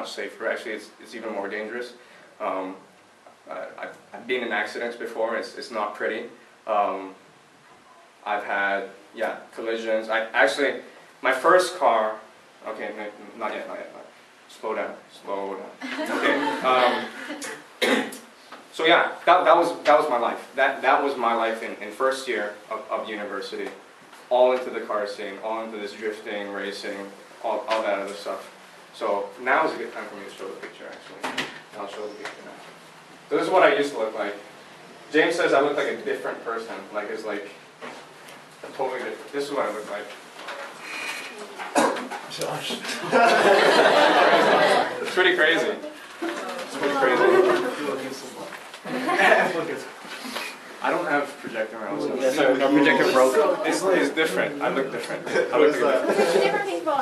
much safer. Actually, it's even more dangerous. I've been in accidents before. It's not pretty. I've had, collisions. My first car, okay, not yet. Slow down. Okay. So yeah, that was my life. That was my life in first year of university. All into the car scene, all into this drifting, racing, all that other stuff. So now is a good time for me to show the picture, actually. I'll show the picture now. So this is what I used to look like. James says I look like a different person. Like it's like totally different. This is what I look like. Josh. It's pretty crazy. It's pretty crazy. I don't have projector mouse. Yeah, sorry, no projector broke. It's different. I look different. I look different. Different people.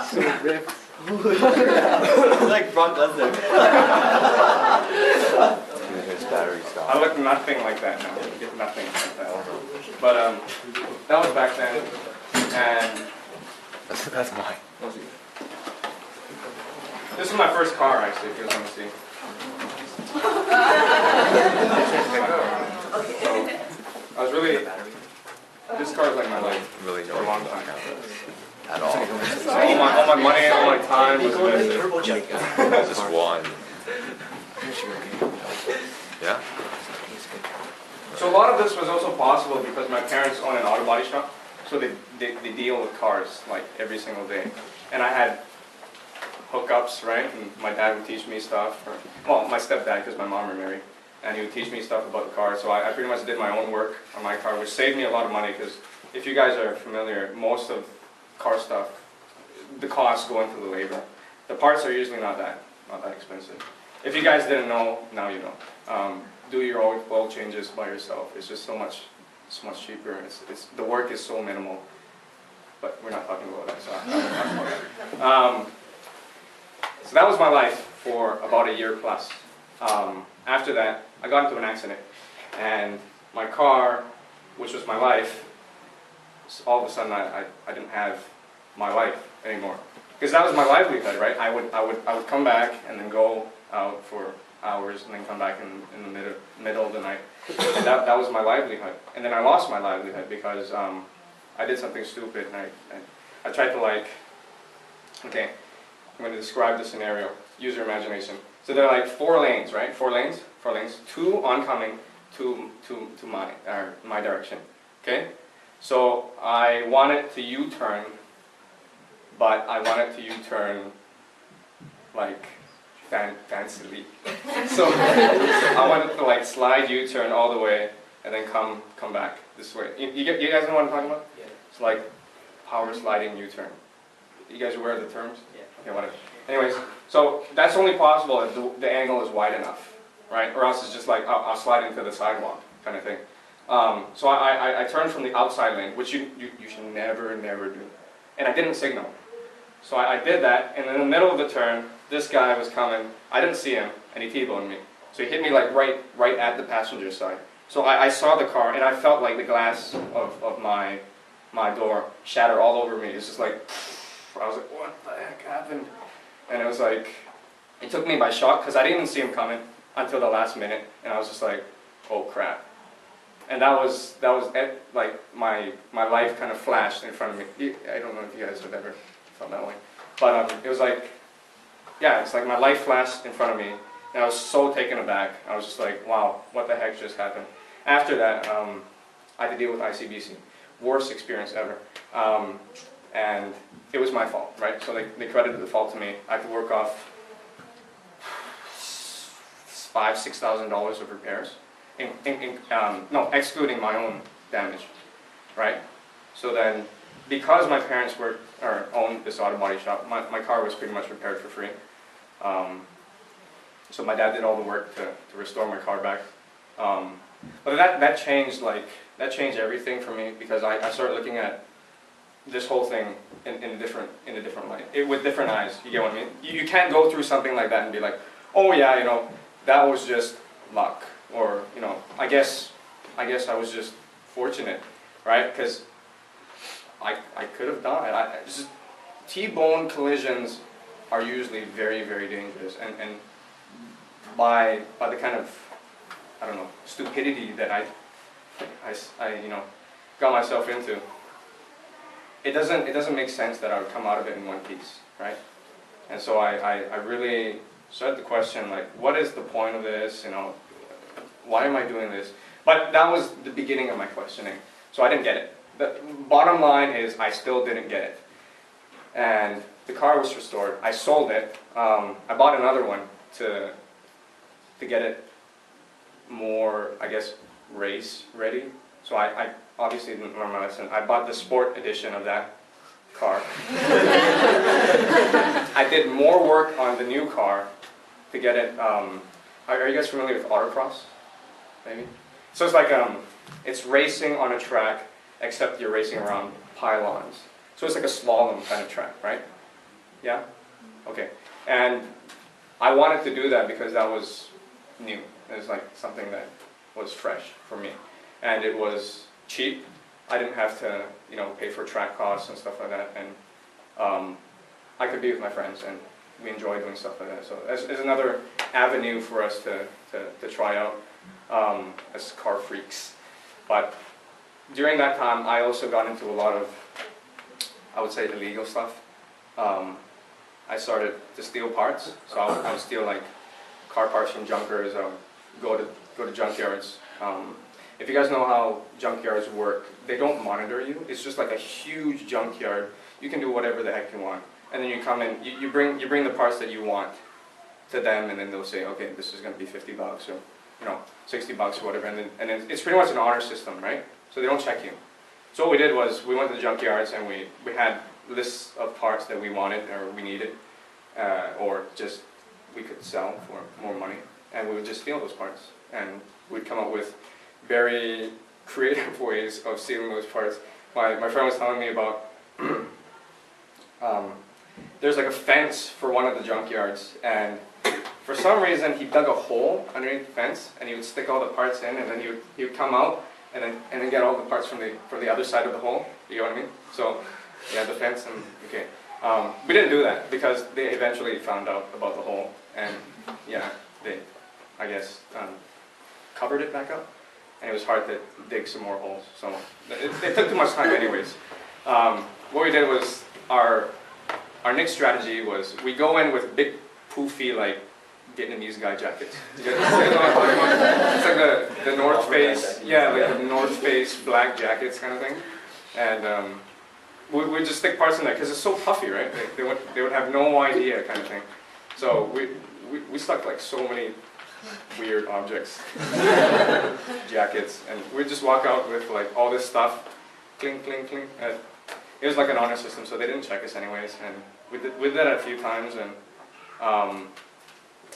Like Brock Lesnar. I look nothing like that now. Nothing like that. But that was back then, and That's mine. this is my first car, actually, if you guys want to see. So, I was really, this car is like my life Really for a long time. At all. So all my money, all my time was invested. Just one. Yeah? So a lot of this was also possible because my parents own an auto body shop, so they deal with cars like every single day. And I had hookups, right? And my dad would teach me stuff. Well, my stepdad, because my mom were married, and he would teach me stuff about the car. So I pretty much did my own work on my car, which saved me a lot of money. Because if you guys are familiar, most of car stuff, the costs go into the labor. The parts are usually not that expensive. If you guys didn't know, now you know. Do your oil changes by yourself. It's just so much cheaper. The work is so minimal. But we're not talking about that, so I'm not talking about that. So that was my life for about a year plus. After that, I got into an accident, and my car, which was my life, all of a sudden I didn't have my life anymore, because that was my livelihood, right? I would come back and then go out for hours and then come back in the middle of the night. And that was my livelihood. And then I lost my livelihood because I did something stupid, and I tried to okay, I'm going to describe the scenario. Use your imagination. So there are like 4 lanes, right? 4 lanes. 2 oncoming to my direction. Okay. So I wanted to U-turn, but I wanted to U-turn like fancily. So I wanted to slide U-turn all the way and then come back this way. You guys know what I'm talking about? Yeah. It's like power sliding U-turn. You guys aware of the terms? Yeah. Okay, whatever. Anyways, so that's only possible if the angle is wide enough, right? Or else it's just like I'll slide into the sidewalk kind of thing. So I turned from the outside lane, which you should never do. And I didn't signal. So I did that, and in the middle of the turn, this guy was coming. I didn't see him, and he T-boned me. So he hit me right at the passenger side. So I saw the car, and I felt like the glass of my door shatter all over me. It's just like, I was like, what the heck happened? And it was like, it took me by shock, because I didn't even see him coming until the last minute, and I was just like, oh crap. And that was it, like my life kind of flashed in front of me. I don't know if you guys have ever felt that way, but it was like, yeah, it's like my life flashed in front of me, and I was so taken aback. I was just like, wow, what the heck just happened? After that, I had to deal with SCBC, worst experience ever, and it was my fault, right? So they credited the fault to me. I had to work off $5,000–6,000 of repairs. No, excluding my own damage, right? So then, because my parents owned this auto body shop, my car was pretty much repaired for free. So my dad did all the work to restore my car back. But that changed everything for me, because I started looking at this whole thing in a different light, with different eyes. You get what I mean? You can't go through something like that and be like, oh yeah, that was just luck. Or, I guess I was just fortunate, right? Because I could have died. Just T-bone collisions are usually very, very dangerous. And by the kind of, I don't know, stupidity that I got myself into, it doesn't make sense that I would come out of it in one piece, right? And so I really started to question, like, what is the point of this? Why am I doing this? But that was the beginning of my questioning. So I didn't get it. The bottom line is I still didn't get it. And the car was restored. I sold it. I bought another one to get it more, I guess, race ready. So I obviously didn't learn my lesson. I bought the sport edition of that car. I did more work on the new car to get it. Are you guys familiar with autocross? Maybe. So it's like it's racing on a track, except you're racing around pylons. So it's like a slalom kind of track, right? Yeah? Okay. And I wanted to do that because that was new. It was like something that was fresh for me. And it was cheap. I didn't have to, pay for track costs and stuff like that. And I could be with my friends, and we enjoy doing stuff like that. So it's another avenue for us to try out as car freaks. But during that time, I also got into a lot of, I would say, illegal stuff. I started to steal parts. So I would steal like car parts from junkers. I would go to junkyards. If you guys know how junkyards work, they don't monitor you. It's just like a huge junkyard. You can do whatever the heck you want. And then you come in, you bring the parts that you want to them, and then they'll say, okay, this is going to be $50 or $60 or whatever. And then it's pretty much an honor system, right? So they don't check you. So what we did was we went to the junkyards and we had lists of parts that we wanted or we needed, or just we could sell for more money, and we would just steal those parts. And we'd come up with very creative ways of stealing those parts. My friend was telling me about there's like a fence for one of the junkyards, and for some reason he dug a hole underneath the fence, and he would stick all the parts in, and then he would come out and then get all the parts from the other side of the hole. You know what I mean? So yeah, the fence, and okay. We didn't do that because they eventually found out about the hole, and yeah, they, I guess, covered it back up, and it was hard to dig some more holes. So it took too much time anyways. What we did was our next strategy was we go in with big poofy like Vietnamese guy jackets. You know what I'm talking about? It's like the North Face, yeah, like the North Face black jackets kind of thing, and we just stick parts in there because it's so puffy, right? They would have no idea kind of thing. So we stuck like so many weird objects, jackets, and we'd just walk out with like all this stuff, clink, clink, clink. It was like an honor system, so they didn't check us anyways, and we did that a few times, and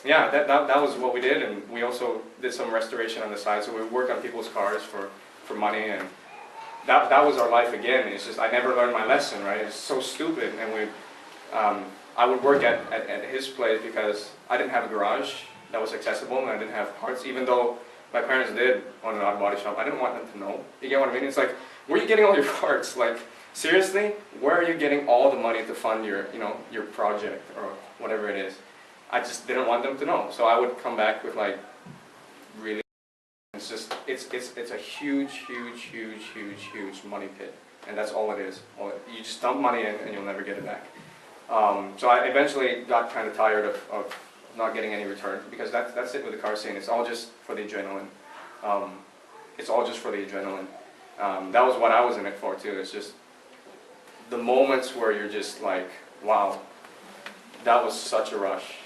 yeah, that was what we did, and we also did some restoration on the side, so we would work on people's cars for money, and that was our life again. It's just I never learned my lesson, right? It's so stupid, and I would work at his place because I didn't have a garage that was accessible, and I didn't have parts, even though my parents did own an auto body shop. I didn't want them to know. You get what I mean? It's like, where are you getting all your parts? Like, seriously, where are you getting all the money to fund your project or whatever it is? I just didn't want them to know. So I would come back with like, really, it's a huge money pit, and that's all it is. You just dump money in and you'll never get it back. So I eventually got kind of tired of not getting any return, because that's it with the car scene. It's all just for the adrenaline. It's all just for the adrenaline. That was what I was in it for too. It's just the moments where you're just like, wow, that was such a rush.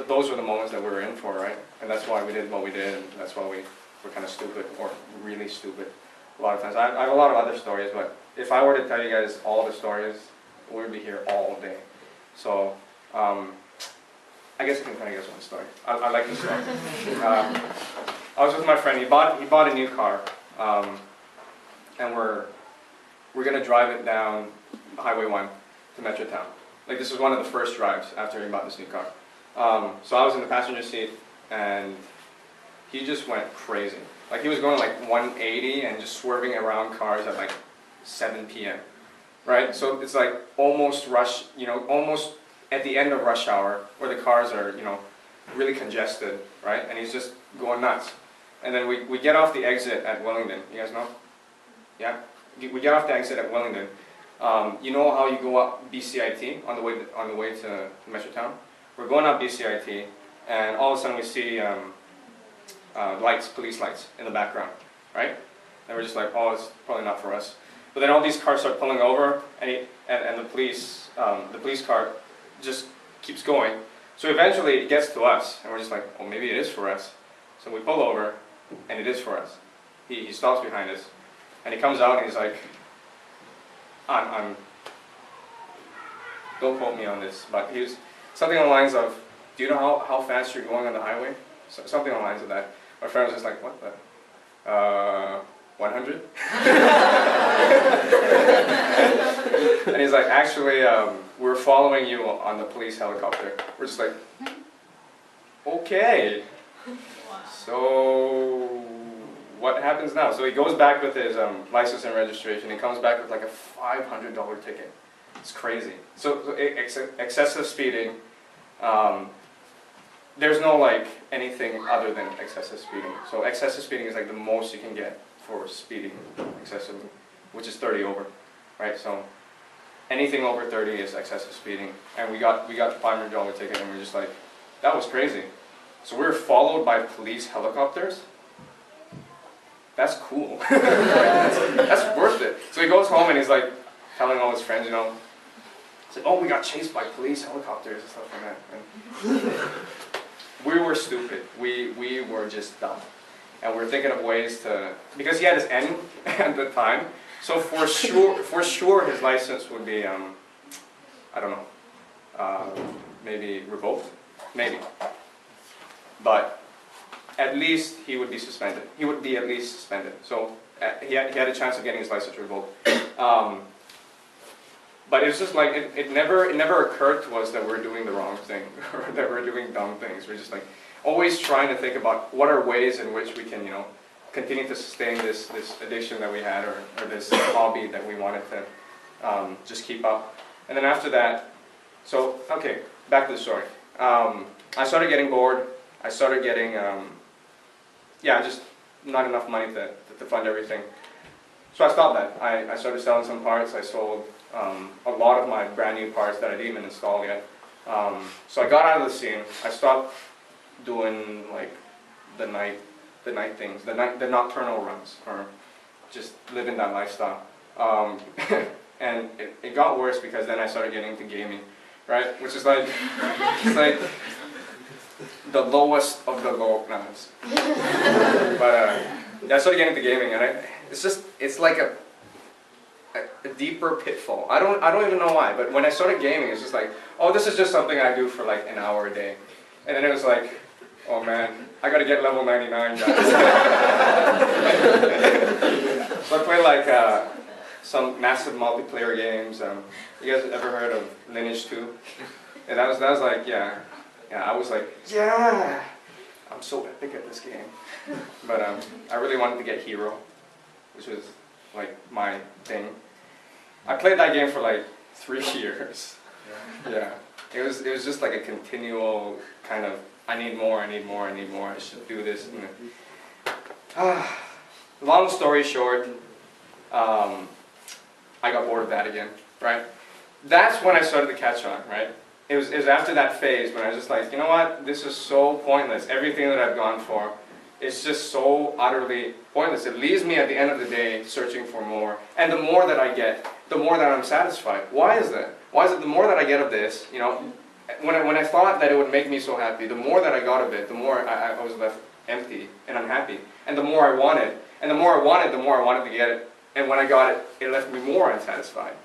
Those were the moments that we were in for, right? And that's why we did what we did, and that's why we were kind of stupid, or really stupid a lot of times. I have a lot of other stories, but if I were to tell you guys all the stories, we would be here all day. So I guess I can tell you guys one story. I like this story. I was with my friend. He bought a new car, and we're gonna drive it down Highway 1 to Metrotown. Like, this was one of the first drives after he bought this new car. So I was in the passenger seat, and he just went crazy. Like, he was going like 180 and just swerving around cars at like 7 p.m. Right? So it's like almost rush, almost at the end of rush hour, where the cars are, you know, really congested, right? And he's just going nuts. And then we get off the exit at Wellington. You guys know? Yeah? We get off the exit at Wellington. You know how you go up BCIT on the way to Metrotown? We're going up BCIT, and all of a sudden we see lights, police lights in the background, right? And we're just like, oh, it's probably not for us. But then all these cars start pulling over, and the police car just keeps going. So eventually it gets to us, and we're just like, oh, maybe it is for us. So we pull over, and it is for us. He stops behind us, and he comes out, and he's like, don't quote me on this, but he was something on the lines of, do you know how fast you're going on the highway? So, something on the lines of that. My friend was just like, what the? 100? And he's like, actually, we're following you on the police helicopter. We're just like, okay. So what happens now? So he goes back with his license and registration. He comes back with like a $500 ticket. It's crazy. So excessive speeding. There's no like anything other than excessive speeding. So excessive speeding is like the most you can get for speeding excessively, which is 30 over, right? So anything over 30 is excessive speeding. And we got the $500 ticket, and we're just like, that was crazy. So we were followed by police helicopters. That's cool. that's worth it. So he goes home and he's like telling all his friends, you know, he's like, oh, we got chased by police helicopters and stuff like that. And we were stupid. We were just dumb. And we're thinking of ways to, because he had his N at the time, so for sure his license would be, I don't know, maybe revoked, maybe. But at least he would be suspended. He would be at least suspended. So he had a chance of getting his license revoked. But it's just like, it never occurred to us that we're doing the wrong thing, or that we're doing dumb things. We're just like, always trying to think about what are ways in which we can, you know, continue to sustain this addiction that we had, or this hobby that we wanted to just keep up. And then after that, so, okay, back to the story. I started getting bored. I started getting, just not enough money to fund everything. So I stopped that. I started selling some parts. I sold a lot of my brand new parts that I didn't even install yet. So I got out of the scene. I stopped doing like the night things, the nocturnal runs, or just living that lifestyle. And it got worse because then I started getting into gaming, right? Which is like, it's like the lowest of the low. No, but I started getting into gaming, and it's like a deeper pitfall. I don't even know why, but when I started gaming, it's just like, oh, this is just something I do for like an hour a day. And then it was like, oh man, I gotta get level 99, guys. So I play like some massive multiplayer games. You guys ever heard of Lineage 2? And that was like, yeah, I was like, yeah, I'm so epic at this game. But I really wanted to get Hero, which was like my thing. I played that game for like 3 years. Yeah, it was just like a continual kind of, I need more, I should do this. Long story short, I got bored of that again, right? That's when I started to catch on, right? It was after that phase when I was just like, you know what, this is so pointless. Everything that I've gone for, it's just so utterly pointless. It leaves me at the end of the day searching for more. And the more that I get, the more that I'm satisfied. Why is that? Why is it the more that I get of this, you know, when I thought that it would make me so happy, the more that I got of it, the more I was left empty and unhappy. And the more I wanted, and the more I wanted, the more I wanted to get it. And when I got it, it left me more unsatisfied.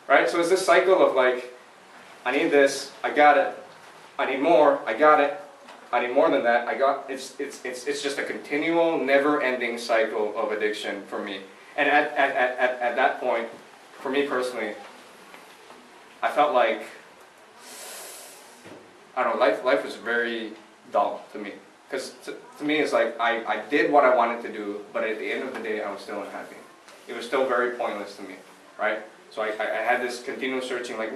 Right? So it's this cycle of like, I need this, I got it. I need more, I got it. I need more than that, I got. It's just a continual, never-ending cycle of addiction for me. And at that point, for me personally, I felt like, I don't know, life was very dull to me. Because to me, it's like, I did what I wanted to do, but at the end of the day, I was still unhappy. It was still very pointless to me, right? So I had this continual searching, like,